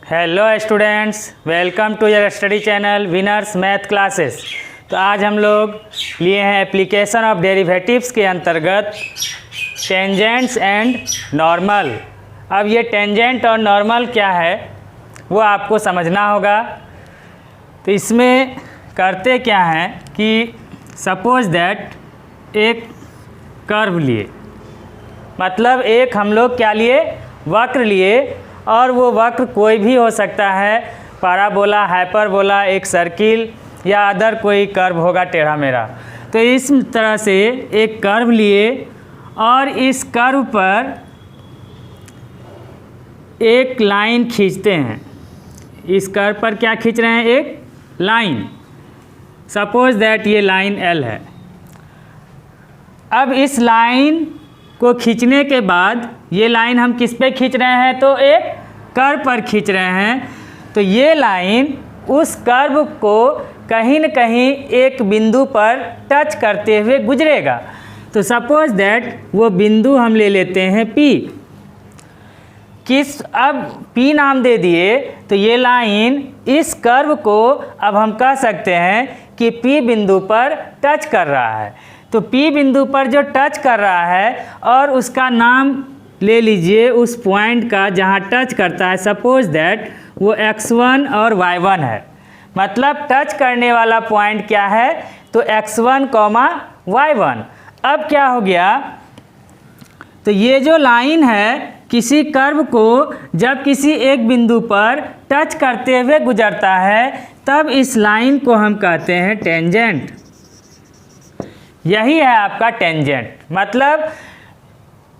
Hello students, welcome to your study channel winners math classes. तो आज हम लोग लिए हैं एप्लीकेशन ऑफ डेरिवेटिव्स के अंतर्गत टेंजेंट्स एंड नॉर्मल। अब ये टेंजेंट और नॉर्मल क्या है वो आपको समझना होगा। तो इसमें करते क्या हैं कि सपोज दैट एक कर्व लिए, मतलब एक हम लोग क्या लिए, वक्र लिए, और वो वक्र कोई भी हो सकता है, पैराबोला, हाइपरबोला, एक सर्किल या अदर कोई कर्व होगा टेढ़ा मेढ़ा। तो इस तरह से एक कर्व लिए और इस कर्व पर एक लाइन खींचते हैं। इस कर्व पर क्या खींच रहे हैं, एक लाइन। सपोज दैट ये लाइन L है। अब इस लाइन को खींचने के बाद ये लाइन हम किस पे खींच रहे हैं, तो एक कर्व पर खींच रहे हैं। तो ये लाइन उस कर्व को कहीं न कहीं एक बिंदु पर टच करते हुए गुजरेगा। तो सपोज दैट वो बिंदु हम ले लेते हैं P। अब P नाम दे दिए तो ये लाइन इस कर्व को अब हम कह सकते हैं कि P बिंदु पर टच कर रहा है। तो P बिंदु पर जो टच कर रहा है और उसका नाम ले लीजिए उस पॉइंट का जहाँ टच करता है। सपोज दैट वो x1 और y1 है, मतलब टच करने वाला पॉइंट क्या है, तो x1, y1। अब क्या हो गया, तो ये जो लाइन है किसी कर्व को जब किसी एक बिंदु पर टच करते हुए गुजरता है तब इस लाइन को हम कहते हैं टेंजेंट। यही है आपका टेंजेंट, मतलब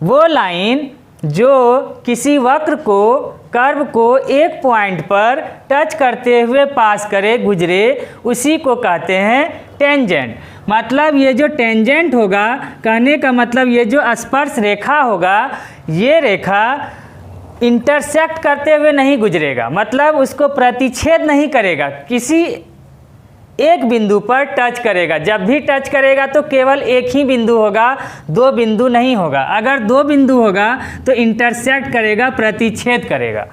वो लाइन जो किसी वक्र को, कर्व को एक पॉइंट पर टच करते हुए पास करे, गुजरे, उसी को कहते हैं टेंजेंट। मतलब ये जो टेंजेंट होगा, कहने का मतलब ये जो स्पर्श रेखा होगा, ये रेखा इंटरसेक्ट करते हुए नहीं गुजरेगा, मतलब उसको प्रतिच्छेद नहीं करेगा, किसी एक बिंदु पर टच करेगा। जब भी टच करेगा तो केवल एक ही बिंदु होगा, दो बिंदु नहीं होगा। अगर दो बिंदु होगा तो इंटरसेक्ट करेगा, प्रतिच्छेद करेगा,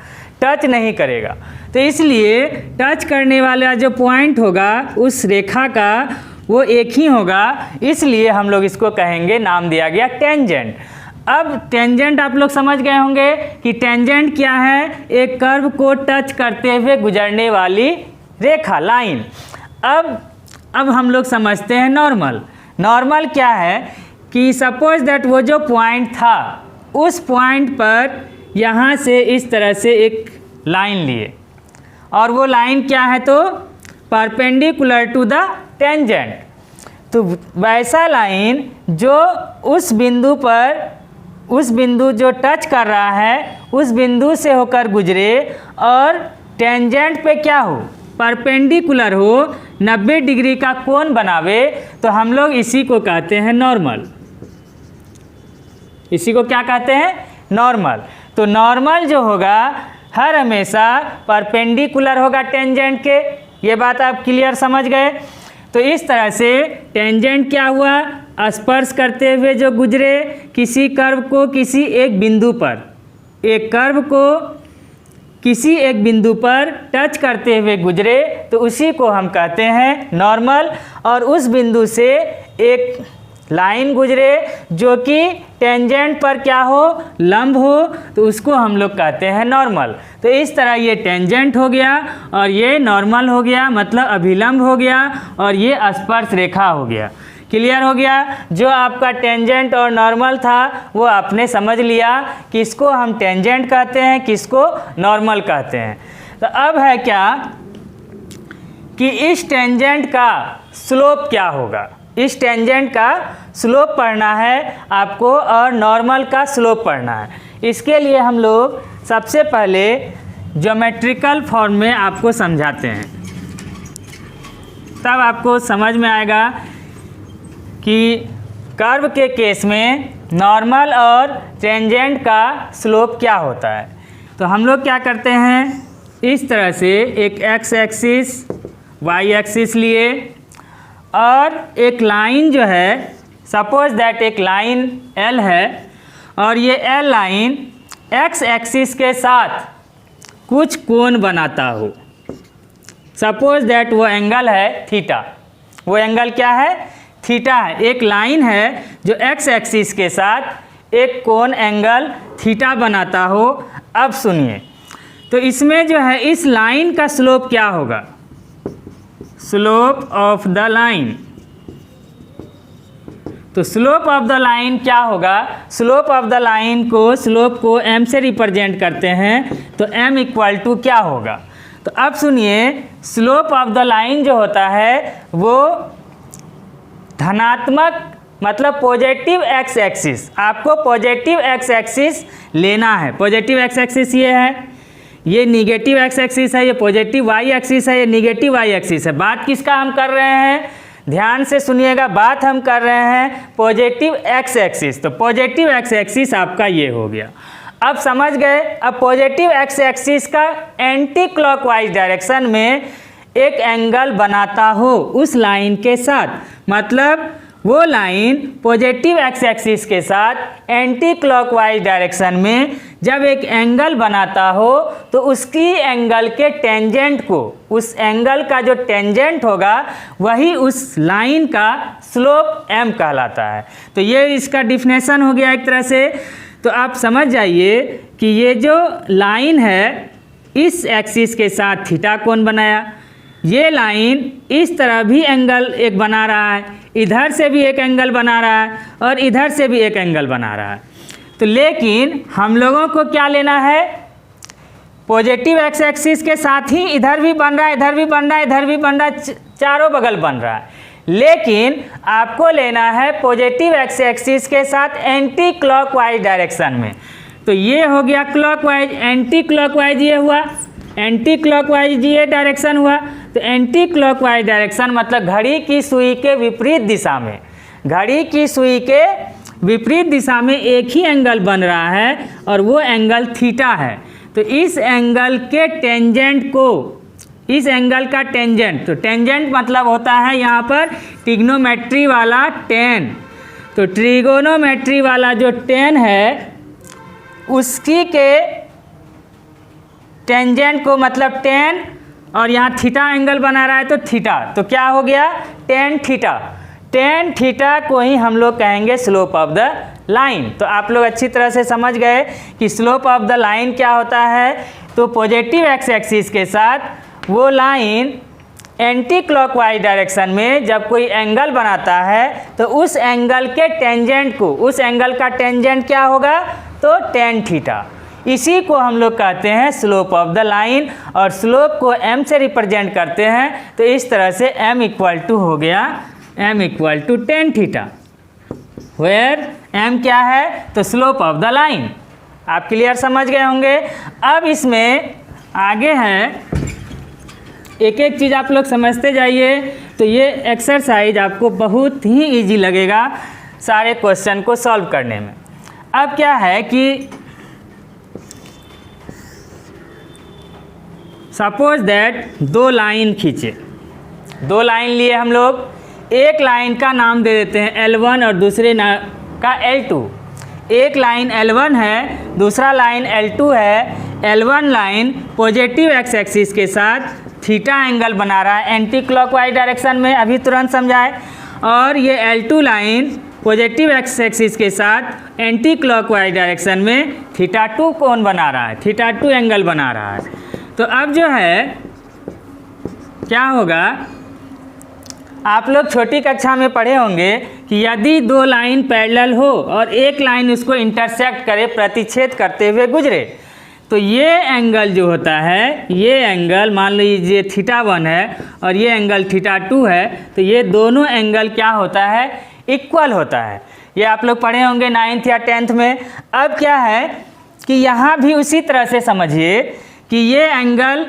टच नहीं करेगा। तो इसलिए टच करने वाला जो पॉइंट होगा उस रेखा का वो एक ही होगा, इसलिए हम लोग इसको कहेंगे, नाम दिया गया टेंजेंट। अब टेंजेंट आप लोग समझ गए होंगे कि टेंजेंट क्या है, एक कर्व को टच करते हुए गुजरने वाली रेखा, लाइन। अब हम लोग समझते हैं नॉर्मल। नॉर्मल क्या है कि सपोज दैट वो जो पॉइंट था उस पॉइंट पर यहाँ से इस तरह से एक लाइन लिए, और वो लाइन क्या है, तो परपेंडिकुलर टू द टेंजेंट। तो वैसा लाइन जो उस बिंदु पर, उस बिंदु जो टच कर रहा है उस बिंदु से होकर गुजरे और टेंजेंट पे क्या हो, परपेंडिकुलर हो, 90 डिग्री का कोण बनावे, तो हम लोग इसी को कहते हैं नॉर्मल। इसी को क्या कहते हैं, नॉर्मल। तो नॉर्मल जो होगा हर हमेशा परपेंडिकुलर होगा टेंजेंट के। ये बात आप क्लियर समझ गए। तो इस तरह से टेंजेंट क्या हुआ, स्पर्श करते हुए जो गुजरे किसी कर्व को किसी एक बिंदु पर, एक कर्व को किसी एक बिंदु पर टच करते हुए गुजरे, तो उसी को हम कहते हैं नॉर्मल। और उस बिंदु से एक लाइन गुजरे जो कि टेंजेंट पर क्या हो, लंब हो, तो उसको हम लोग कहते हैं नॉर्मल। तो इस तरह ये टेंजेंट हो गया और ये नॉर्मल हो गया, मतलब अभिलंब हो गया, और ये स्पर्श रेखा हो गया। क्लियर हो गया। जो आपका टेंजेंट और नॉर्मल था वो आपने समझ लिया, किसको हम टेंजेंट कहते हैं, किसको नॉर्मल कहते हैं। तो अब है क्या कि इस टेंजेंट का स्लोप क्या होगा। इस टेंजेंट का स्लोप पढ़ना है आपको और नॉर्मल का स्लोप पढ़ना है। इसके लिए हम लोग सबसे पहले ज्योमेट्रिकल फॉर्म में आपको समझाते हैं, तब आपको समझ में आएगा कि कर्व के केस में नॉर्मल और टेंजेंट का स्लोप क्या होता है। तो हम लोग क्या करते हैं, इस तरह से एक एक्स एक्सिस, वाई एक्सिस लिए, और एक लाइन जो है, सपोज दैट एक लाइन L है, और ये L लाइन एक्स एक्सिस के साथ कुछ कोण बनाता हो। सपोज दैट वो एंगल है थीटा, वो एंगल क्या है? थीटा है। एक लाइन है जो एक्स एक्सिस के साथ एक कोण एंगल थीटा बनाता हो। अब सुनिए, तो इसमें जो है इस लाइन का स्लोप क्या होगा? Slope of the line. तो स्लोप ऑफ द लाइन क्या होगा? स्लोप ऑफ द लाइन को, स्लोप को m से रिप्रेजेंट करते हैं, तो m इक्वल टू क्या होगा? तो अब सुनिए, स्लोप ऑफ द लाइन जो होता है वो धनात्मक, मतलब पॉजिटिव एक्स एक्सिस, आपको पॉजिटिव एक्स एक्सिस लेना है। पॉजिटिव एक्स एक्सिस ये है, ये निगेटिव एक्स एक्सिस है, ये पॉजिटिव वाई एक्सिस है, ये निगेटिव वाई एक्सिस है। बात किसका हम कर रहे हैं? ध्यान से सुनिएगा, बात हम कर रहे हैं पॉजिटिव एक्स एक्सिस। तो पॉजिटिव एक्स एक्सिस आपका ये हो गया। अब समझ गए? अब पॉजिटिव एक्स एक्सिस का एंटी क्लॉकवाइज डायरेक्शन में एक एंगल बनाता हो उस लाइन के साथ, मतलब वो लाइन पॉजिटिव एक्स एक्सिस के साथ एंटी क्लॉकवाइज डायरेक्शन में जब एक एंगल बनाता हो तो उसकी एंगल के टेंजेंट को, उस एंगल का जो टेंजेंट होगा वही उस लाइन का स्लोप m कहलाता है। तो ये इसका डिफिनेशन हो गया एक तरह से। तो आप समझ जाइए कि ये जो लाइन है इस एक्सिस के साथ थीटा कोण बनाया, ये लाइन इस तरह भी एंगल एक बना रहा है, इधर से भी एक एंगल बना रहा है और इधर से भी एक एंगल बना रहा है। तो लेकिन हम लोगों को क्या लेना है? पॉजिटिव एक्स एक्सिस के साथ ही इधर भी बन रहा है, इधर भी बन रहा है, इधर भी बन रहा है, चारों बगल बन रहा है। लेकिन आपको लेना है पॉजिटिव एक्स एक्सिस के साथ एंटी क्लॉकवाइज डायरेक्शन में। तो ये हो गया क्लॉकवाइज, एंटी क्लॉकवाइज ये हुआ, एंटी क्लॉकवाइज ये डायरेक्शन हुआ। तो एंटी क्लॉकवाइज डायरेक्शन मतलब घड़ी की सुई के विपरीत दिशा में, घड़ी की सुई के विपरीत दिशा में एक ही एंगल बन रहा है और वो एंगल थीटा है। तो इस एंगल के टेंजेंट को, इस एंगल का टेंजेंट, तो टेंजेंट मतलब होता है यहाँ पर ट्रिग्नोमेट्री वाला टेन। तो ट्रिगोनोमेट्री वाला जो टेन है उसकी के टेंजेंट को, मतलब टेन, और यहाँ थीटा एंगल बना रहा है तो थीटा, तो क्या हो गया? Tan theta. टेन थीटा को ही हम लोग कहेंगे स्लोप ऑफ द लाइन। तो आप लोग अच्छी तरह से समझ गए कि स्लोप ऑफ द लाइन क्या होता है। तो पॉजिटिव एक्स एक्सिस के साथ वो लाइन एंटी क्लॉकवाइज डायरेक्शन में जब कोई एंगल बनाता है तो उस एंगल के टेंजेंट को, उस एंगल का टेंजेंट क्या होगा? तो टेन थीटा। इसी को हम लोग कहते हैं स्लोप ऑफ द लाइन, और स्लोप को m से रिप्रेजेंट करते हैं। तो इस तरह से m इक्वल टू हो गया, m equal to tan theta, where m क्या है? तो स्लोप ऑफ द लाइन। आप क्लियर समझ गए होंगे। अब इसमें आगे हैं, एक एक चीज़ आप लोग समझते जाइए। तो ये एक्सरसाइज आपको बहुत ही ईजी लगेगा सारे क्वेश्चन को सॉल्व करने में। अब क्या है कि सपोज दैट दो लाइन खींचे, दो लाइन लिए हम लोग, एक लाइन का नाम दे देते हैं L1 और दूसरे का L2। एक लाइन L1 है, दूसरा लाइन L2 है। L1 line positive x axis के साथ थीटा एंगल बना रहा है एंटी क्लॉकवाइज डायरेक्शन में, अभी तुरंत समझाए। और ये L2 line positive x axis के साथ एंटी क्लॉकवाइज डायरेक्शन में थीटा 2 कोण बना रहा है, थीटा 2 एंगल बना रहा है। तो अब जो है क्या होगा, आप लोग छोटी कक्षा में पढ़े होंगे कि यदि दो लाइन पैरेलल हो और एक लाइन उसको इंटरसेक्ट करे, प्रतिच्छेद करते हुए गुजरे, तो ये एंगल जो होता है, ये एंगल मान लीजिए थीटा 1 है और ये एंगल थीटा 2 है, तो ये दोनों एंगल क्या होता है? इक्वल होता है। ये आप लोग पढ़े होंगे 9th या 10th में। अब क्या है कि यहाँ भी उसी तरह से समझिए कि ये एंगल,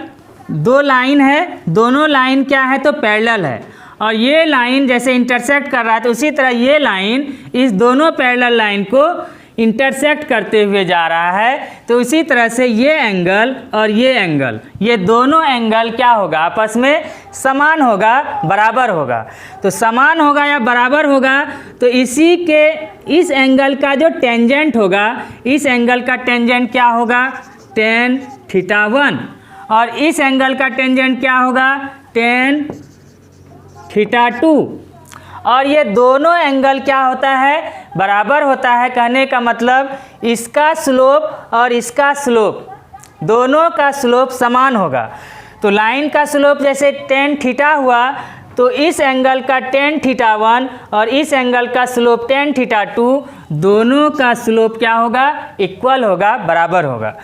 दो लाइन है, दोनों लाइन क्या है? तो पैरेलल है, और ये लाइन जैसे इंटरसेक्ट कर रहा है तो उसी तरह ये लाइन इस दोनों पैरेलल लाइन को इंटरसेक्ट करते हुए जा रहा है। तो उसी तरह से ये एंगल और ये एंगल, ये दोनों एंगल क्या होगा? आपस में समान होगा, बराबर होगा। तो समान होगा या बराबर होगा, तो इसी के, इस एंगल का जो टेंजेंट होगा, इस एंगल का टेंजेंट क्या होगा? tan θ1 और इस एंगल का टेंजेंट क्या होगा tan θ2 और ये दोनों एंगल क्या होता है बराबर होता है। कहने का मतलब इसका स्लोप और इसका स्लोप दोनों का स्लोप समान होगा। तो लाइन का स्लोप जैसे tan θ हुआ तो इस एंगल का tan θ1 और इस एंगल का स्लोप tan θ2 दोनों का स्लोप क्या होगा इक्वल होगा, बराबर होगा।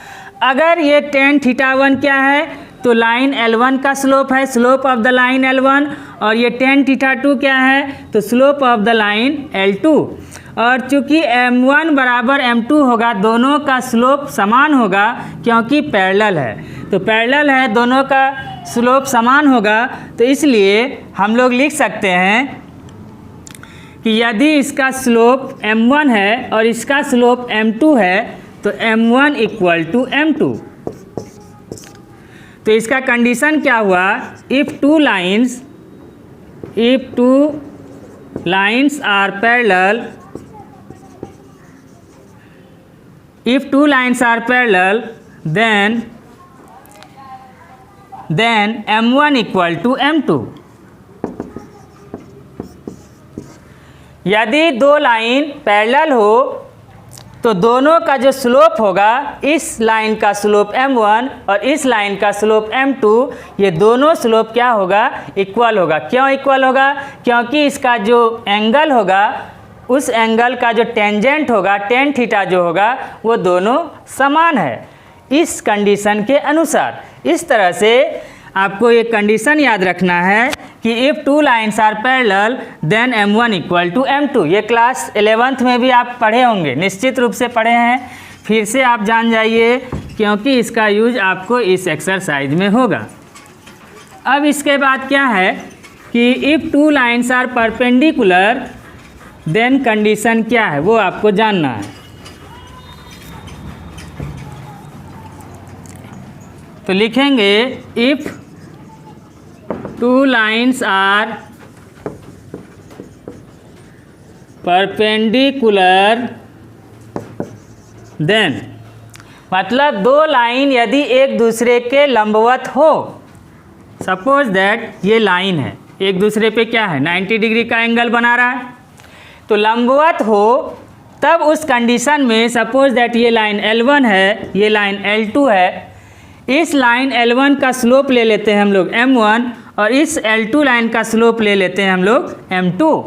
अगर ये tan θ1 क्या है तो लाइन L1 का स्लोप है, slope of the line L1 और ये tan θ2 क्या है तो slope of the line L2 और चूंकि M1 बराबर M2 होगा दोनों का स्लोप समान होगा क्योंकि पैरेलल है। तो पैरेलल है दोनों का स्लोप समान होगा तो इसलिए हम लोग लिख सकते हैं कि यदि इसका स्लोप M1 है और इसका स्लोप M2 है तो M1 इक्वल टू M2। तो इसका कंडीशन क्या हुआ if two lines are parallel then M1 equal to M2। यदि दो लाइन पैरेलल हो तो दोनों का जो स्लोप होगा इस लाइन का स्लोप M1 और इस लाइन का स्लोप M2 ये दोनों स्लोप क्या होगा इक्वल होगा। क्यों इक्वल होगा क्योंकि इसका जो एंगल होगा उस एंगल का जो टेंजेंट होगा tan θ जो होगा वो दोनों समान है इस कंडीशन के अनुसार। इस तरह से आपको ये कंडीशन याद रखना है कि if two lines are parallel then M1 equal to M2। ये क्लास 11th में भी आप पढ़े होंगे, निश्चित रूप से पढ़े हैं, फिर से आप जान जाइए क्योंकि इसका यूज आपको इस एक्सरसाइज में होगा। अब इसके बाद क्या है कि if two lines are perpendicular then condition क्या है वो आपको जानना है। तो लिखेंगे if two lines are perpendicular then मतलब दो लाइन यदि एक दूसरे के लंबवत हो। सपोज दैट ये लाइन है एक दूसरे पे क्या है 90 डिग्री का एंगल बना रहा है तो लंबवत हो तब उस कंडीशन में सपोज दैट ये लाइन L1 है ये लाइन L2 है। इस लाइन L1 का स्लोप ले लेते हैं हम लोग M1 और इस L2 लाइन का स्लोप ले लेते हैं हम लोग M2।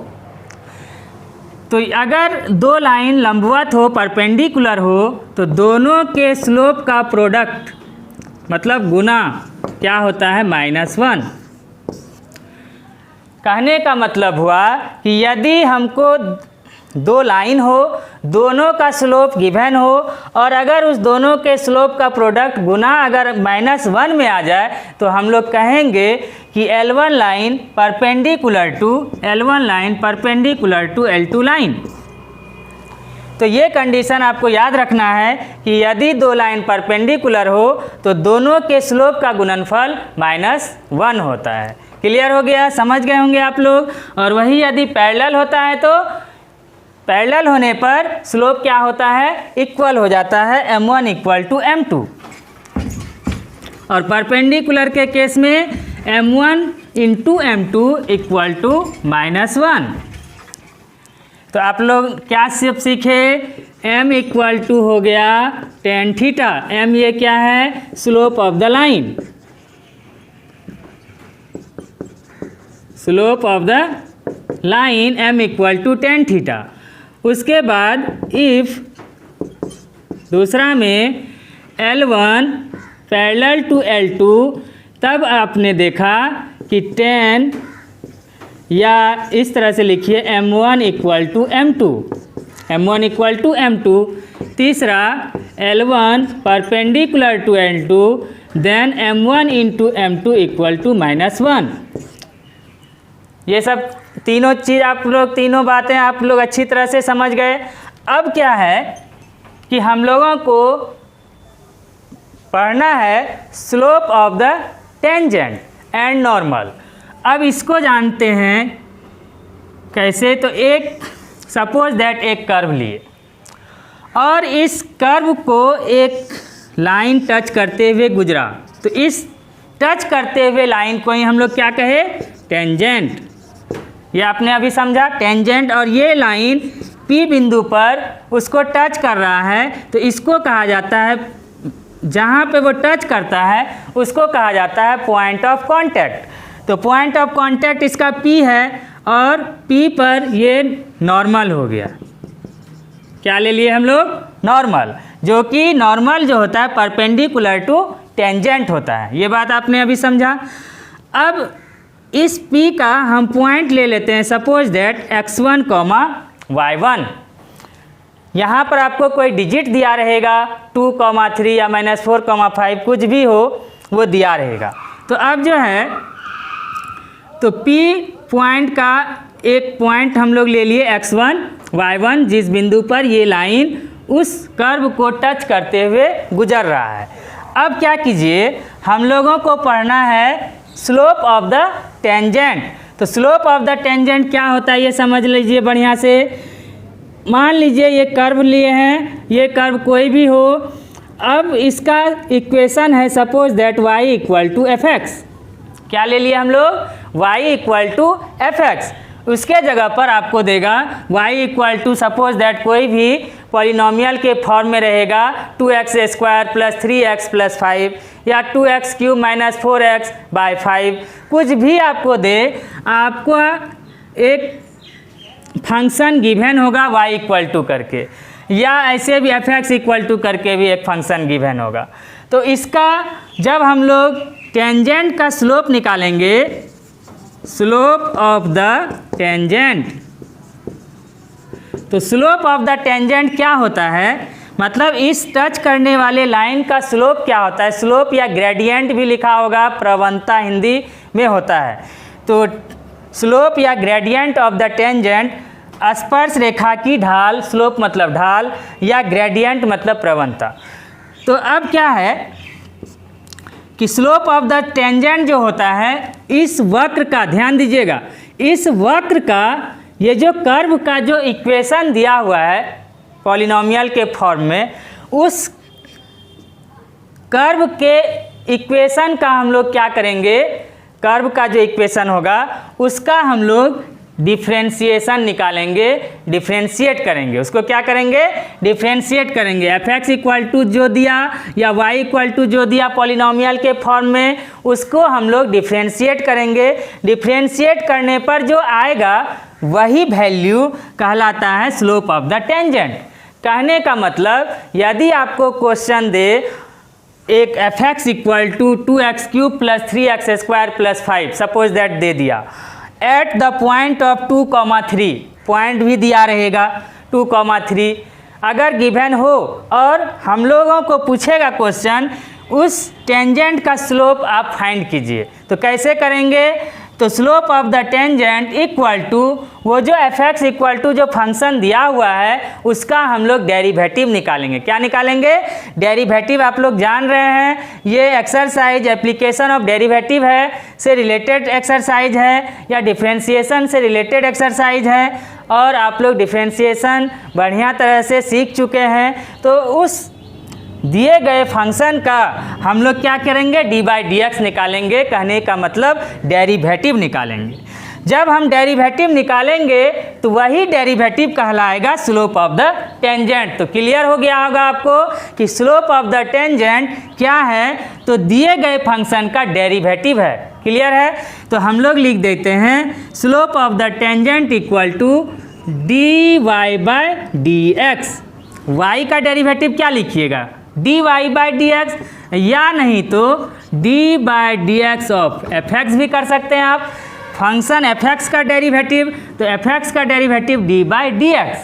तो अगर दो लाइन लंबवत हो परपेंडिकुलर हो तो दोनों के स्लोप का प्रोडक्ट मतलब गुना क्या होता है -1। कहने का मतलब हुआ कि यदि हमको दो लाइन हो दोनों का स्लोप गिवन हो और अगर उस दोनों के स्लोप का प्रोडक्ट गुना अगर -1 में आ जाए तो हम लोग कहेंगे कि L1 line perpendicular to L2 line. तो ये कंडीशन आपको याद रखना है कि यदि दो लाइन परपेंडिकुलर हो तो दोनों के स्लोप का गुणनफल -1 होता है। क्लियर हो गया, समझ गए होंगे आप लोग। और वही यदि पैरेलल होता है तो पैरेलल होने पर स्लोप क्या होता है इक्वल हो जाता है M1 इक्वल टू M2 और परपेंडिकुलर के केस में M1 into M2 equal to -1। तो आप लोग क्या सब सीखे M इक्वल टू हो गया tan θ। M ये क्या है slope of the line, slope of the line M equal to tan θ। उसके बाद इफ़ दूसरा में L1 पैरेलल टू L2 तब आपने देखा कि tan या इस तरह से लिखिए M1 equal to M2, M1 equal to M2। तीसरा L1 perpendicular to L2 then M1 into M2 equal to -1। ये सब तीनों चीज़ आप लोग तीनों बातें आप लोग अच्छी तरह से समझ गए। अब क्या है कि हम लोगों को पढ़ना है slope of the tangent and normal. अब इसको जानते हैं कैसे। तो एक सपोज दैट एक कर्व लिए और इस कर्व को एक लाइन टच करते हुए गुजरा, तो इस टच करते हुए लाइन को ही हम लोग क्या कहे, टेंजेंट। ये आपने अभी समझा, टेंजेंट। और ये लाइन P बिंदु पर उसको टच कर रहा है, तो इसको कहा जाता है, जहाँ पे वो टच करता है उसको कहा जाता है पॉइंट ऑफ कांटेक्ट। तो पॉइंट ऑफ कांटेक्ट इसका P है, और P पर ये नॉर्मल हो गया। क्या ले लिए हम लोग, नॉर्मल, जो कि नॉर्मल जो होता है परपेंडिकुलर टू टेंजेंट होता है। ये बात आपने अभी समझा। अब इस P का हम पॉइंट ले लेते हैं, सपोज दैट x1, y1। यहाँ पर आपको कोई डिजिट दिया रहेगा, 2, 3 या -4, 5 कुछ भी हो वो दिया रहेगा। तो अब जो है, तो P पॉइंट का एक पॉइंट हम लोग ले लिए x1, y1, जिस बिंदु पर ये लाइन उस कर्व को टच करते हुए गुजर रहा है। अब क्या कीजिए, हम लोगों को पढ़ना है स्लोप ऑफ द टेंजेंट। तो स्लोप ऑफ द टेंजेंट क्या होता है ये समझ लीजिए बढ़िया से। मान लीजिए ये कर्व लिए हैं, ये कर्व कोई भी हो। अब इसका इक्वेशन है सपोज दैट y = fx। क्या ले लिए हम लोग, y = fx। उसके जगह पर आपको देगा y सपोज दैट कोई भी पॉलिनोमियल के फॉर्म में रहेगा 2x² + 3x + 5 या 2x³ - 4x/5, कुछ भी आपको दे, आपको एक फंक्शन गिवन होगा y = करके, या ऐसे भी fx = करके भी एक फंक्शन गिवन होगा। तो इसका जब हम लोग टेंजेंट का स्लोप निकालेंगे, स्लोप ऑफ द टेंजेंट, तो स्लोप ऑफ द टेंजेंट क्या होता है, मतलब इस टच करने वाले लाइन का स्लोप क्या होता है। स्लोप या ग्रेडियंट भी लिखा होगा, प्रवणता हिंदी में होता है। तो स्लोप या ग्रेडियंट ऑफ द टेंजेंट, स्पर्श रेखा की ढाल, स्लोप मतलब ढाल, या ग्रेडियंट मतलब प्रवणता। तो अब क्या है कि स्लोप ऑफ द टेंजेंट जो होता है, इस वक्र का ध्यान दीजिएगा, इस वक्र का ये जो कर्व का जो इक्वेशन दिया हुआ है पॉलिनोमियल के फॉर्म में, उस कर्व के इक्वेशन का हम लोग क्या करेंगे, कर्व का जो इक्वेशन होगा उसका हम लोग डिफ्रेंशिएशन निकालेंगे, डिफ्रेंशिएट करेंगे। उसको क्या करेंगे, डिफ्रेंशिएट करेंगे। fx = जो दिया या y = जो दिया पॉलिनोमियल के फॉर्म में, उसको हम लोग डिफ्रेंशिएट करेंगे। डिफ्रेंशिएट करने पर जो आएगा वही वैल्यू कहलाता है स्लोप ऑफ द टेंजेंट। कहने का मतलब, यदि आपको क्वेश्चन दे एक fx = 2x³ + 3x² + 5 suppose that they दिया, eight the point of 2, 3, point भी दिया रहेगा 2, 3 अगर गिवन हो, और हम लोगों को पूछेगा क्वेश्चन उस टेंजेंट का स्लोप आप फाइंड कीजिए। तो कैसे करेंगे, तो slope of the tangent equal to वो जो fx = जो फंक्शन दिया हुआ है उसका हम लोग डेरिवेटिव निकालेंगे। क्या निकालेंगे, डेरिवेटिव। आप लोग जान रहे हैं ये एक्सरसाइज एप्लीकेशन ऑफ डेरिवेटिव है से रिलेटेड एक्सरसाइज है, या डिफ्रेंशिएशन से रिलेटेड एक्सरसाइज है, और आप लोग डिफ्रेंशिएशन बढ़िया तरह से सीख चुके हैं। तो उस दिए गए फंक्शन का हम लोग क्या करेंगे, d/dx निकालेंगे। कहने का मतलब डेरिवेटिव निकालेंगे। जब हम डेरिवेटिव निकालेंगे तो वही डेरिवेटिव कहलाएगा स्लोप ऑफ द टेंजेंट। तो क्लियर हो गया होगा आपको कि स्लोप ऑफ द टेंजेंट क्या है, तो दिए गए फंक्शन का डेरिवेटिव है। क्लियर है, तो हम लोग लिख देते हैं slope of the tangent equal to dy/dx। y का डेरिवेटिव क्या लिखिएगा, dy/dx, या नहीं तो d/dx ऑफ fx भी कर सकते हैं आप। फंक्शन fx का डेरिवेटिव, तो fx का डेरिवेटिव d/dx।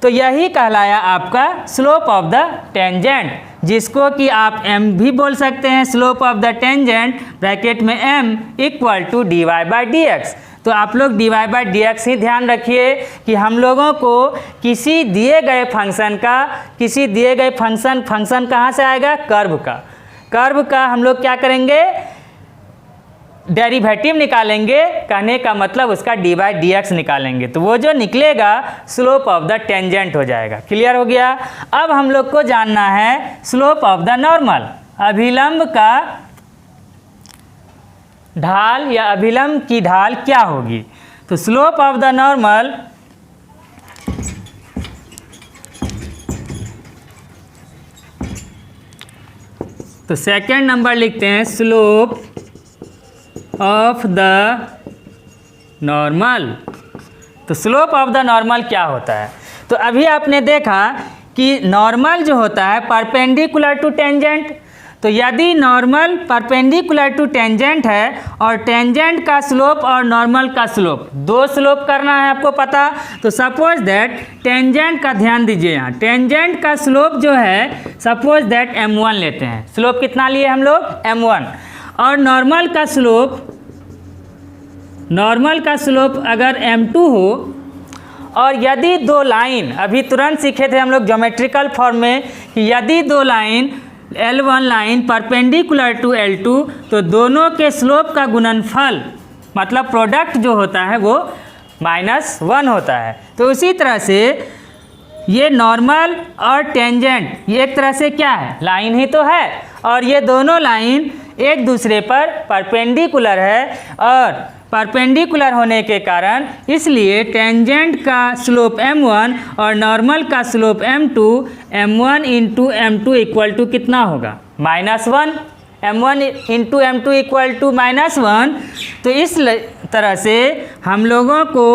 तो यही कहलाया आपका स्लोप ऑफ द टेंजेंट, जिसको कि आप m भी बोल सकते हैं। Slope of the tangent bracket में m इक्वल टू dy/dx। तो आप लोग dy/dx ही ध्यान रखिए कि हम लोगों को किसी दिए गए फंक्शन का, किसी दिए गए फंक्शन कहाँ से आएगा, कर्व का हम लोग क्या करेंगे, डेरिवेटिव निकालेंगे, कहने का मतलब उसका डी बाई डी एक्स निकालेंगे, तो वो जो निकलेगा स्लोप ऑफ द टेंजेंट हो जाएगा। क्लियर हो गया। अब हम लोग को जानना है स्लोप ऑफ द नॉर्मल, अभिलंब का ढाल या अभिलंब की ढाल क्या होगी। तो स्लोप ऑफ द नॉर्मल तो सेकंड नंबर लिखते हैं स्लोप ऑफ द नॉर्मल। तो स्लोप ऑफ द नॉर्मल क्या होता है। तो अभी आपने देखा कि नॉर्मल जो होता है परपेंडिकुलर टू टेंजेंट, तो यदि नॉर्मल परपेंडिकुलर टू टेंजेंट है और टेंजेंट का स्लोप और नॉर्मल का स्लोप, दो स्लोप करना है आपको पता। तो सपोज दैट टेंजेंट का ध्यान दीजिए, यहाँ टेंजेंट का स्लोप जो है सपोज दैट m1 लेते हैं, स्लोप कितना लिए हम लोग m1, और नॉर्मल का स्लोप अगर m2 हो, और यदि दो लाइन, अभी तुरंत सीखे थे हम लोग ज्योमेट्रिकल फॉर्म में कि यदि दो line L1 line perpendicular to L2, तो दोनों के स्लोप का गुणनफल मतलब प्रोडक्ट जो होता है वो -1 होता है। तो उसी तरह से ये नॉर्मल और टेंजेंट ये एक तरह से क्या है, लाइन ही तो है, और ये दोनों लाइन एक दूसरे पर परपेंडिकुलर है, और परपेंडिकुलर होने के कारण इसलिए टेंजेंट का स्लोप m1 और नॉर्मल का slope m2, m1 into m2 equal to कितना होगा -1, m1 into m2 equal to -1। तो इस तरह से हम लोगों को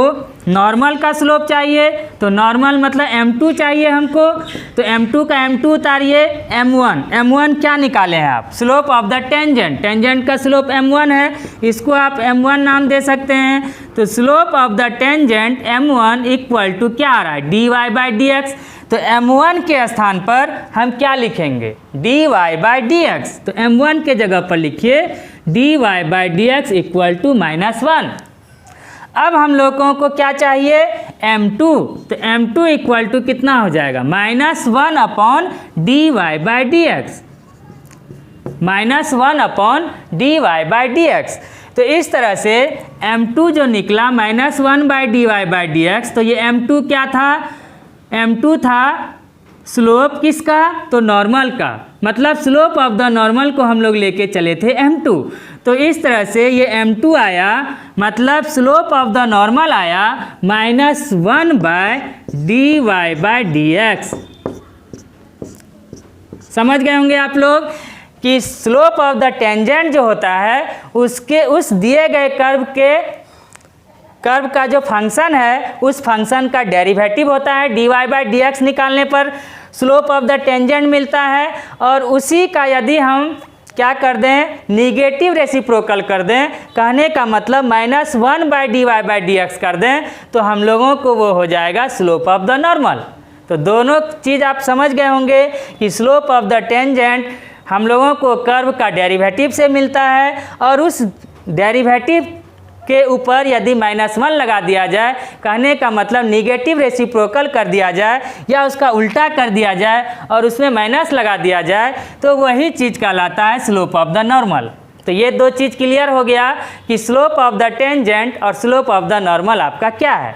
नॉर्मल का स्लोप चाहिए, तो नॉर्मल मतलब m2 चाहिए हमको, तो m2 का m2 उतारिए, m1 क्या निकाले हैं आप, slope of the tangent, tangent का स्लोप m1 है, इसको आप m1 नाम दे सकते हैं। तो slope of the tangent m1 equal to क्या आ रहा है, dy बाई डी एक्स। तो m1 के स्थान पर हम क्या लिखेंगे, dy बाई डी एक्स। तो m1 के जगह पर लिखिए dy by d x equal to -1। अब हम लोगों को क्या चाहिए, m2, तो m2 इक्वल टू कितना हो जाएगा, -1 upon dy by d x, -1 upon dy by d x. तो इस तरह से m2 जो निकला -1 by dy by d x, तो ये m2 क्या था, m2 था स्लोप किसका, तो नॉर्मल का, मतलब स्लोप ऑफ द नॉर्मल को हम लोग लेके चले थे m2। तो इस तरह से ये m2 आया, मतलब स्लोप ऑफ द नॉर्मल आया -1 by dy by d x. समझ गए होंगे आप लोग कि स्लोप ऑफ द टेंजेंट जो होता है उसके उस दिए गए कर्व का जो फंक्शन है उस फंक्शन का डेरिवेटिव होता है, dy बाई डी एक्स निकालने पर स्लोप ऑफ द टेंजेंट मिलता है, और उसी का यदि हम क्या कर दें, निगेटिव रेसिप्रोकल कर दें, कहने का मतलब -1 by dy by d x कर दें, तो हम लोगों को वो हो जाएगा स्लोप ऑफ द नॉर्मल। तो दोनों चीज़ आप समझ गए होंगे कि स्लोप ऑफ द टेंजेंट हम लोगों को कर्व का डेरिवेटिव से मिलता है, और उस डेरिवेटिव के ऊपर यदि -1 लगा दिया जाए, कहने का मतलब निगेटिव रेसिप्रोकल कर दिया जाए या उसका उल्टा कर दिया जाए और उसमें माइनस लगा दिया जाए, तो वही चीज़ कहलाता है स्लोप ऑफ द नॉर्मल। तो ये दो चीज़ क्लियर हो गया कि स्लोप ऑफ द टेंजेंट और स्लोप ऑफ द नॉर्मल आपका क्या है।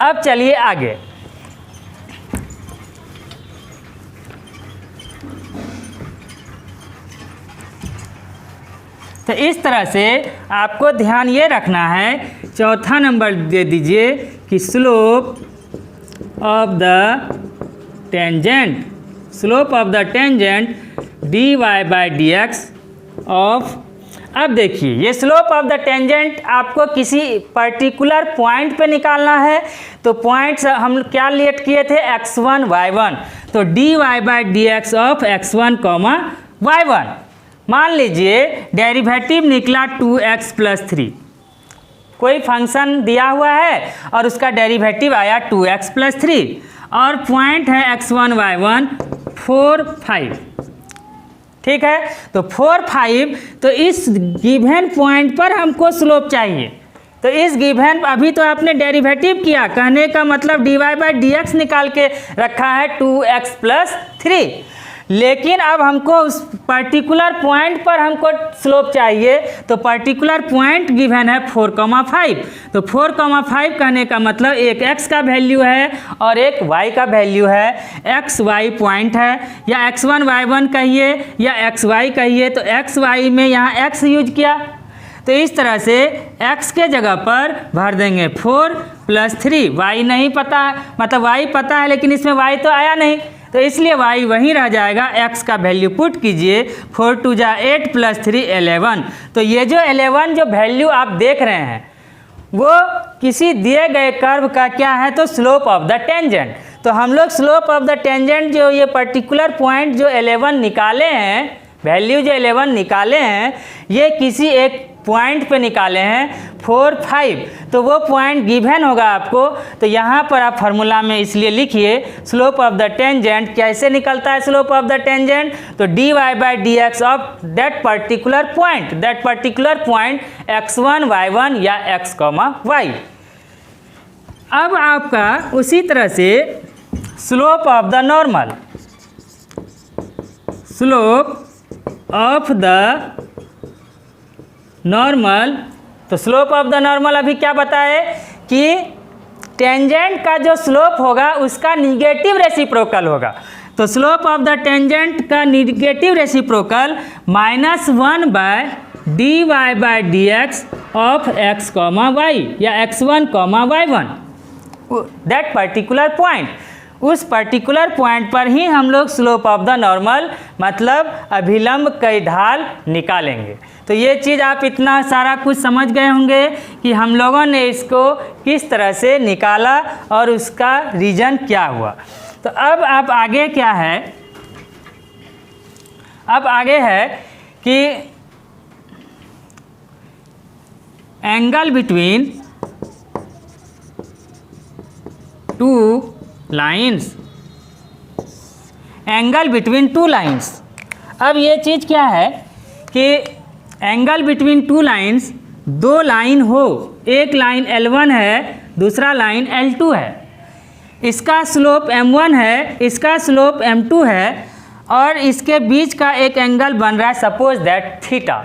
अब चलिए आगे। तो इस तरह से आपको ध्यान ये रखना है, चौथा नंबर दे दीजिए कि slope of the tangent, slope of the tangent dy by d x of. अब देखिए ये स्लोप ऑफ द टेंजेंट आपको किसी पर्टिकुलर पॉइंट पे निकालना है, तो पॉइंट्स हम क्या लेट किए थे, x1 y1, तो dy by d x of x1 y1। मान लीजिए डेरिवेटिव निकला 2x + 3, कोई फंक्शन दिया हुआ है और उसका डेरिवेटिव आया 2x + 3, और पॉइंट है x1 y1 4 5। ठीक है, तो 4 5, तो इस गिवन पॉइंट पर हमको स्लोप चाहिए। तो इस गिवन, अभी तो आपने डेरिवेटिव किया, कहने का मतलब dy बाई डी एक्स निकाल के रखा है 2x + 3। लेकिन अब हमको उस पर्टिकुलर पॉइंट पर हमको स्लोप चाहिए, तो पर्टिकुलर पॉइंट गिवन है 4,5। तो 4,5 कहने का मतलब एक x का वैल्यू है और एक y का वैल्यू है। एक्स वाई पॉइंट है, या x1 y1 कहिए या xy कहिए। तो xy में यहाँ x यूज किया, तो इस तरह से x के जगह पर भर देंगे 4 + 3। y नहीं पता, मतलब y पता है लेकिन इसमें y तो आया नहीं, तो इसलिए y वहीं रह जाएगा। x का वैल्यू पुट कीजिए, 4 × 2 = 8 + 3 = 11। तो ये जो 11 जो वैल्यू आप देख रहे हैं वो किसी दिए गए कर्व का क्या है, तो स्लोप ऑफ द टेंजेंट। तो हम लोग स्लोप ऑफ द टेंजेंट जो ये पर्टिकुलर पॉइंट जो 11 निकाले हैं, वैल्यू जो 11 निकाले हैं, ये किसी एक पॉइंट पे निकाले हैं 4, 5। तो वो पॉइंट गिवन होगा आपको। तो यहाँ पर आप फार्मूला में इसलिए लिखिए स्लोप ऑफ द टेंजेंट। कैसे निकलता है स्लोप ऑफ द टेंजेंट, तो dy/dx of that particular point x1 y1 या x, y। अब आपका उसी तरह से स्लोप ऑफ द नॉर्मल, तो स्लोप ऑफ द नॉर्मल अभी क्या बताए कि टेंजेंट का जो स्लोप होगा उसका निगेटिव रेसिप्रोकल होगा। तो स्लोप ऑफ द टेंजेंट का negative reciprocal -1/dy/dx of x, y या x1, y1, that particular point. उस पर्टिकुलर पॉइंट पर ही हम लोग स्लोप ऑफ द नॉर्मल मतलब अभिलंब की ढाल निकालेंगे। तो ये चीज़ आप इतना सारा कुछ समझ गए होंगे कि हम लोगों ने इसको किस तरह से निकाला और उसका रीजन क्या हुआ। तो अब आप आगे क्या है, अब आगे है कि angle between two lines, angle between two lines. अब ये चीज़ क्या है कि एंगल बिटवीन टू लाइन्स, दो लाइन हो, एक लाइन L1 है, दूसरा लाइन L2 है, इसका स्लोप M1 है, इसका स्लोप M2 है और इसके बीच का एक एंगल बन रहा है सपोज दैट थीटा।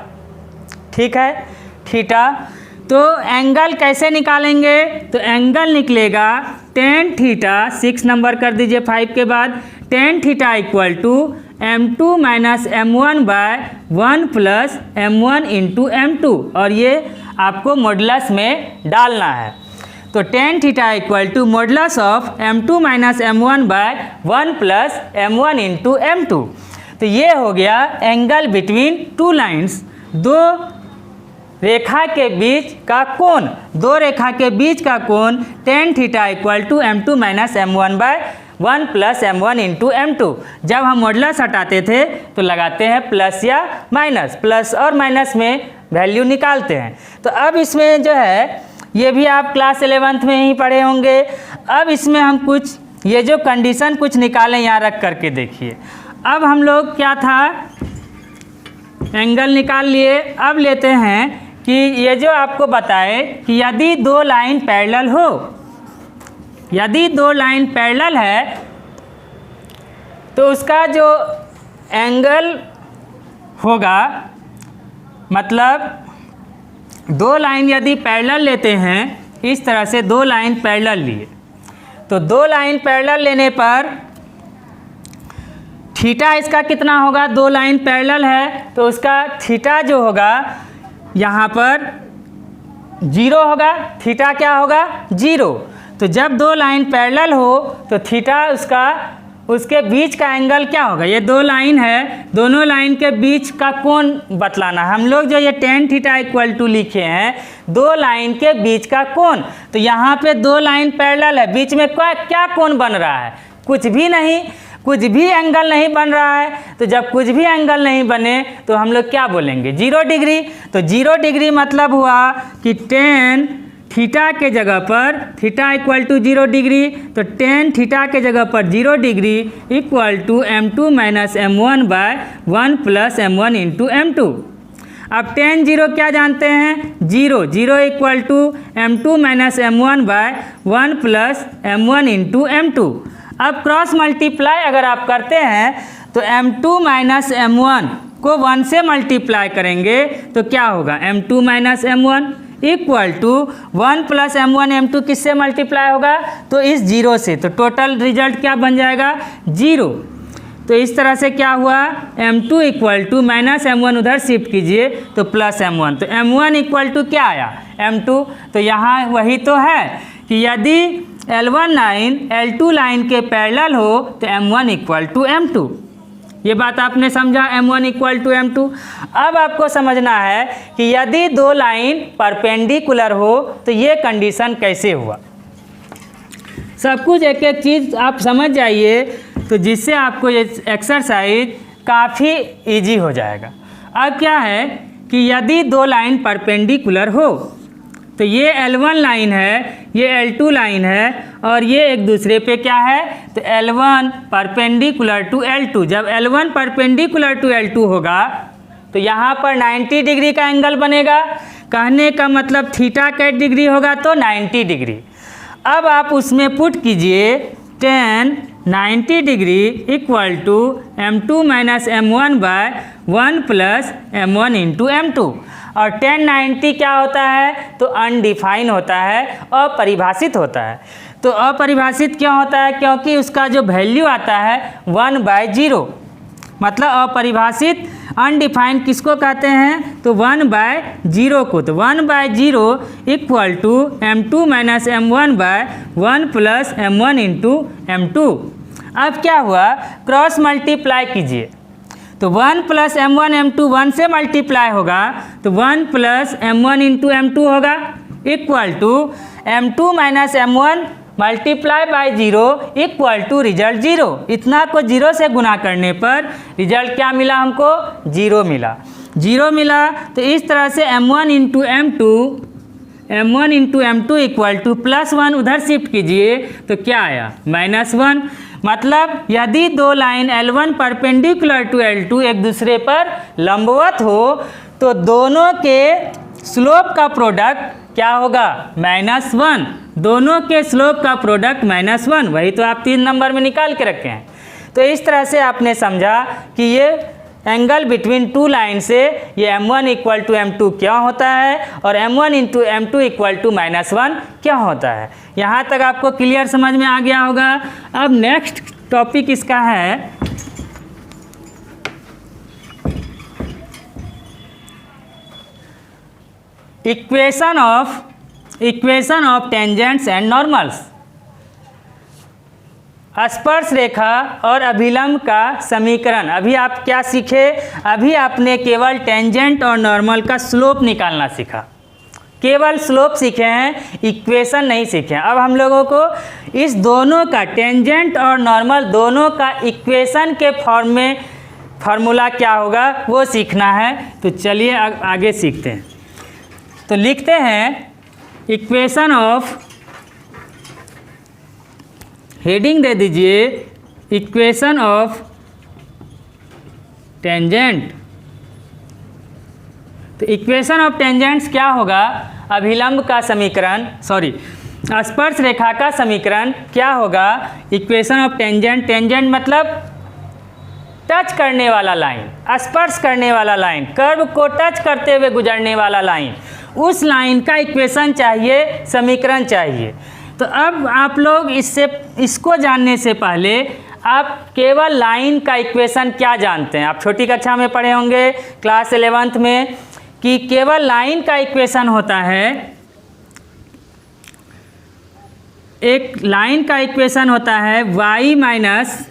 ठीक है, थीटा। तो एंगल कैसे निकालेंगे, तो एंगल निकलेगा tan थीटा, 6 नंबर कर दीजिए 5 के बाद, tan theta = M2 - M1/1 + M1 × M2, और ये आपको मॉडुलस में डालना है। तो tan theta = modulus of M2 - M1/1 + M1 × M2। तो ये हो गया एंगल बिटवीन टू लाइन्स, दो रेखा के बीच का कोण, दो रेखा के बीच का कोण tan theta = M2 - M1/1 + M1 × M2। जब हम मॉडुलस हटाते थे तो लगाते हैं प्लस या माइनस, प्लस और माइनस में वैल्यू निकालते हैं। तो अब इसमें जो है ये भी आप क्लास 11th में ही पढ़े होंगे। अब इसमें हम कुछ ये जो कंडीशन कुछ निकालें यहाँ रख करके देखिए। अब हम लोग क्या था, एंगल निकाल लिए। अब लेते हैं कि ये जो आपको बताए कि यदि दो लाइन पैरेलल हो, यदि दो लाइन पैरेलल है तो उसका जो एंगल होगा, मतलब दो लाइन यदि पैरेलल लेते हैं, इस तरह से दो लाइन पैरेलल लिए, तो दो लाइन पैरेलल लेने पर थीटा इसका कितना होगा, दो लाइन पैरेलल है तो उसका थीटा जो होगा यहाँ पर 0 होगा, थीटा क्या होगा 0। तो जब दो लाइन पैरेलल हो तो थीटा उसके बीच का एंगल क्या होगा, ये दो लाइन है, दोनों लाइन के बीच का कोण बतलाना। हम लोग जो ये tan थीटा = लिखे हैं दो लाइन के बीच का कोण। तो यहाँ पे दो लाइन पैरेलल है, बीच में क्या कोण बन रहा है, कुछ भी नहीं, कुछ भी एंगल नहीं बन रहा है। तो जब कुछ भी एंगल नहीं बने तो हम लोग क्या बोलेंगे, 0 डिग्री। तो 0 डिग्री मतलब हुआ कि tan थीटा के जगह पर, थीटा = 0 डिग्री, तो tan थीटा के जगह पर 0 degree = M2 - M1/1 + M1 × M2। अब tan 0 क्या जानते हैं, 0 = M2 - M1/1 + M1 × M2। अब क्रॉस मल्टीप्लाई अगर आप करते हैं तो m2 माइनस m1 को 1 से मल्टीप्लाई करेंगे तो क्या होगा, m2 minus m1 equal to 1 plus m1 m2 किससे मल्टीप्लाई होगा, तो इस 0 से, तो टोटल रिजल्ट क्या बन जाएगा, 0। तो इस तरह से क्या हुआ, m2 equal to minus m1 उधर शिफ्ट कीजिए तो प्लस m1, तो m1 इक्वल टू क्या आया, m2। तो यहाँ वही तो है कि यदि L1 लाइन L2 लाइन के पैरेलल हो तो m1 इक्वल टू m2। ये बात आपने समझा, m1 इक्वल टू m2। अब आपको समझना है कि यदि दो लाइन परपेंडिकुलर हो तो ये कंडीशन कैसे हुआ। सब कुछ एक एक चीज़ आप समझ जाइए तो जिससे आपको ये एक्सरसाइज काफ़ी इजी हो जाएगा। अब क्या है कि यदि दो लाइन परपेंडिकुलर हो तो ये L1 लाइन है, ये L2 लाइन है और ये एक दूसरे पे क्या है, तो L1 परपेंडिकुलर टू L2। जब L1 परपेंडिकुलर टू L2 होगा तो यहाँ पर 90 डिग्री का एंगल बनेगा। कहने का मतलब थीटा का डिग्री होगा तो 90 डिग्री। अब आप उसमें पुट कीजिए tan 90 degree equal to m2 minus m1 by 1 plus m1 into m2। और tan 90 क्या होता है, तो अनडिफाइन होता है, अपरिभाषित होता है। तो अपरिभाषित क्यों होता है, क्योंकि उसका जो वैल्यू आता है 1/0, मतलब अपरिभाषित अनडिफाइंड किसको कहते हैं, तो 1/0 को। तो 1/0 equal to m2 minus m1 by 1 plus m1 into m2। अब क्या हुआ, क्रॉस मल्टीप्लाई कीजिए तो 1 प्लस m1 m2 1 से मल्टीप्लाई होगा तो 1 प्लस m1 इंटू m2 होगा equal to m2 minus m1 multiply by 0 equal to result 0। इतना को 0 से गुना करने पर रिजल्ट क्या मिला हमको, 0 मिला। 0 मिला तो इस तरह से m1 into m2 equal to +1 उधर शिफ्ट कीजिए तो क्या आया, -1। मतलब यदि दो line L1 perpendicular to L2 एक दूसरे पर लंबवत हो तो दोनों के स्लोप का प्रोडक्ट क्या होगा, -1। दोनों के स्लोप का प्रोडक्ट -1, वही तो आप 3 नंबर में निकाल के रखे हैं। तो इस तरह से आपने समझा कि ये एंगल बिटवीन टू लाइन से ये m1 इक्वल टू m2 क्या होता है और m1 into m2 equal to -1 क्या होता है। यहाँ तक आपको क्लियर समझ में आ गया होगा। अब नेक्स्ट टॉपिक इसका है equation of tangents and normals. स्पर्श रेखा और अभिलंब का समीकरण। अभी आप क्या सीखे, अभी आपने केवल टेंजेंट और नॉर्मल का स्लोप निकालना सीखा, केवल स्लोप सीखे हैं, इक्वेशन नहीं सीखे हैं। अब हम लोगों को इस दोनों का, टेंजेंट और नॉर्मल दोनों का इक्वेशन के फॉर्म में फार्मूला क्या होगा वो सीखना है। तो चलिए आगे सीखते हैं। तो लिखते हैं इक्वेशन ऑफ, हेडिंग दे दीजिए इक्वेशन ऑफ टेंजेंट। तो इक्वेशन ऑफ टेंजेंट्स क्या होगा, अभिलंब का समीकरण, सॉरी स्पर्श रेखा का समीकरण क्या होगा, इक्वेशन ऑफ टेंजेंट। टेंजेंट मतलब टच करने वाला लाइन, स्पर्श करने वाला लाइन, कर्व को टच करते हुए गुजरने वाला लाइन, उस लाइन का इक्वेशन चाहिए, समीकरण चाहिए। तो अब आप लोग इसको जानने से पहले आप केवल लाइन का इक्वेशन क्या जानते हैं। आप छोटी कक्षा में पढ़े होंगे क्लास 11th में कि केवल लाइन का इक्वेशन होता है, एक लाइन का इक्वेशन होता है y minus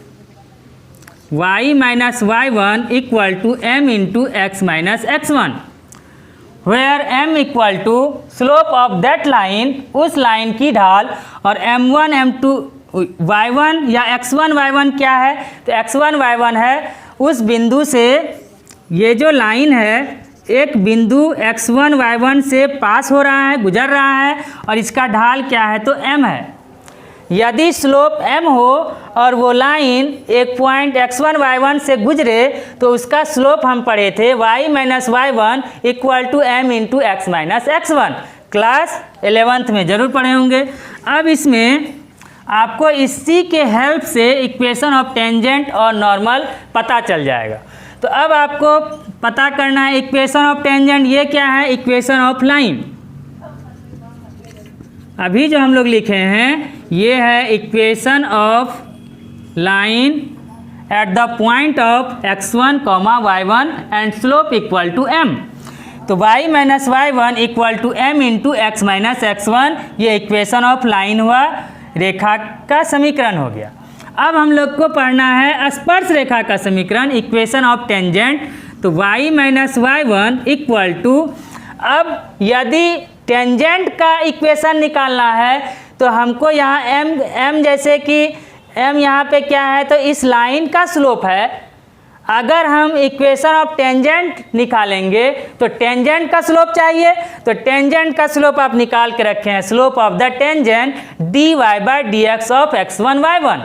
y1 equal to m into x minus x1, where m equal to slope of that line, उस लाइन की ढाल, और m1 m2 y1 या x1 y1 क्या है, तो x1 y1 है उस बिंदु से, ये जो लाइन है एक बिंदु x1 y1 से पास हो रहा है, गुजर रहा है, और इसका ढाल क्या है, तो m है। यदि स्लोप m हो और वो लाइन एक पॉइंट x1 y1 से गुजरे तो उसका स्लोप हम पढ़े थे y minus y1 equal to m into x minus x1, class 11th में ज़रूर पढ़े होंगे। अब इसमें आपको इसी के हेल्प से इक्वेशन ऑफ टेंजेंट और नॉर्मल पता चल जाएगा। तो अब आपको पता करना है इक्वेशन ऑफ टेंजेंट, ये क्या है, इक्वेशन ऑफ लाइन। अभी जो हम लोग लिखे हैं ये है equation of line at the point of x1, y1 and slope equal to m। तो y minus y1 equal to m into x minus x1, ये इक्वेशन ऑफ लाइन हुआ, रेखा का समीकरण हो गया। अब हम लोग को पढ़ना है स्पर्श रेखा का समीकरण, इक्वेशन ऑफ टेंजेंट। तो y minus y1 equal to, अब यदि टेंजेंट का इक्वेशन निकालना है तो हमको यहाँ m जैसे कि m यहाँ पे क्या है, तो इस लाइन का स्लोप है। अगर हम इक्वेशन ऑफ टेंजेंट निकालेंगे तो टेंजेंट का स्लोप चाहिए, तो टेंजेंट का स्लोप आप निकाल के रखे हैं, slope of the tangent dy by d x of x1 y1।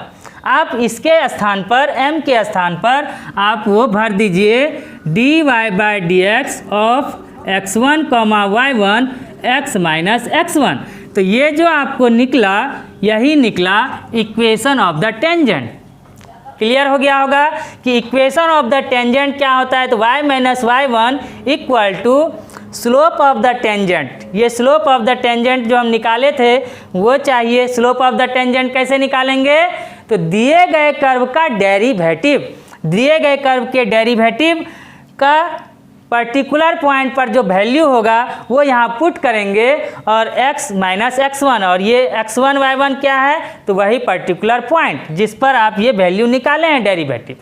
आप इसके स्थान पर, m के स्थान पर आप वो भर दीजिए dy by d x of x1, y1 x minus x1। तो ये जो आपको निकला, यही निकला equation of the tangent. Clear हो गया होगा कि इक्वेशन ऑफ द टेंजेंट क्या होता है। तो y minus y1 equal to slope of the tangent. ये स्लोप ऑफ द टेंजेंट जो हम निकाले थे वो चाहिए। स्लोप ऑफ द टेंजेंट कैसे निकालेंगे, तो दिए गए कर्व का डेरिवेटिव, दिए गए कर्व के डेरिवेटिव का पर्टिकुलर पॉइंट पर जो वैल्यू होगा वो यहाँ पुट करेंगे और x माइनस x1, और ये x1 y1 क्या है, तो वही पर्टिकुलर पॉइंट जिस पर आप ये वैल्यू निकाले हैं डेरिवेटिव।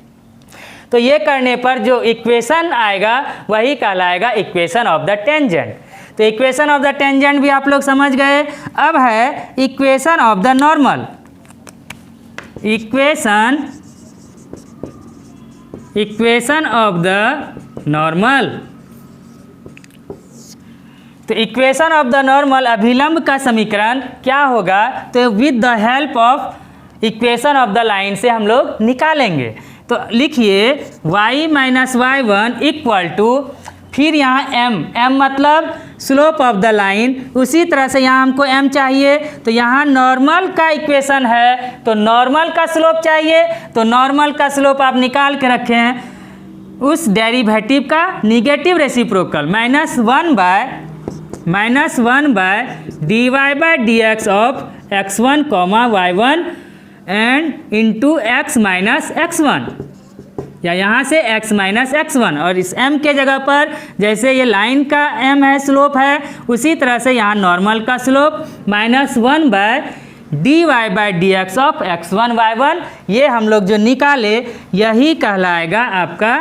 तो ये करने पर जो इक्वेशन आएगा वही कहलाएगा इक्वेशन ऑफ द टेंजेंट। तो इक्वेशन ऑफ द टेंजेंट भी आप लोग समझ गए। अब है equation of the normal. Equation of the normal. तो इक्वेशन ऑफ द नॉर्मल, अभिलंब का समीकरण क्या होगा, तो with the help of equation of the line से हम लोग निकालेंगे। तो लिखिए y minus y1 equal to, फिर यहाँ m मतलब स्लोप ऑफ द लाइन। उसी तरह से यहाँ हमको m चाहिए, तो यहाँ नॉर्मल का इक्वेशन है तो नॉर्मल का स्लोप चाहिए, तो नॉर्मल का स्लोप आप निकाल के रखे हैं, उस डेरिवेटिव का negative reciprocal minus one by d y by d x of x1, y1 and into x minus x1, या यहाँ से x माइनस x1, और इस m के जगह पर जैसे ये लाइन का m है, स्लोप है, उसी तरह से यहाँ नॉर्मल का slope -1 by dy by d x of x1 y1। ये हम लोग जो निकाले यही कहलाएगा आपका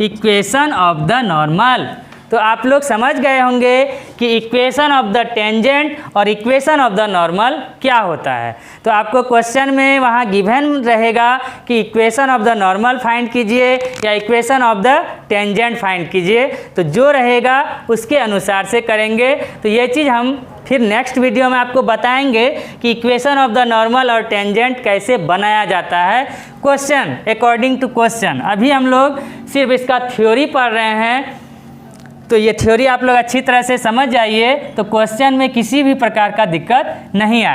इक्वेशन ऑफ द नॉर्मल। तो आप लोग समझ गए होंगे कि इक्वेशन ऑफ द टेंजेंट और इक्वेशन ऑफ द नॉर्मल क्या होता है। तो आपको क्वेश्चन में वहाँ गिवन रहेगा कि equation of the normal find कीजिए या equation of the tangent find कीजिए, तो जो रहेगा उसके अनुसार से करेंगे। तो ये चीज़ हम फिर नेक्स्ट वीडियो में आपको बताएंगे कि इक्वेशन ऑफ द नॉर्मल और टेंजेंट कैसे बनाया जाता है, क्वेश्चन अकॉर्डिंग टू क्वेश्चन। अभी हम लोग सिर्फ इसका थ्योरी पढ़ रहे हैं, तो ये थ्योरी आप लोग अच्छी तरह से समझ जाइए, तो क्वेश्चन में किसी भी प्रकार का दिक्कत नहीं आए।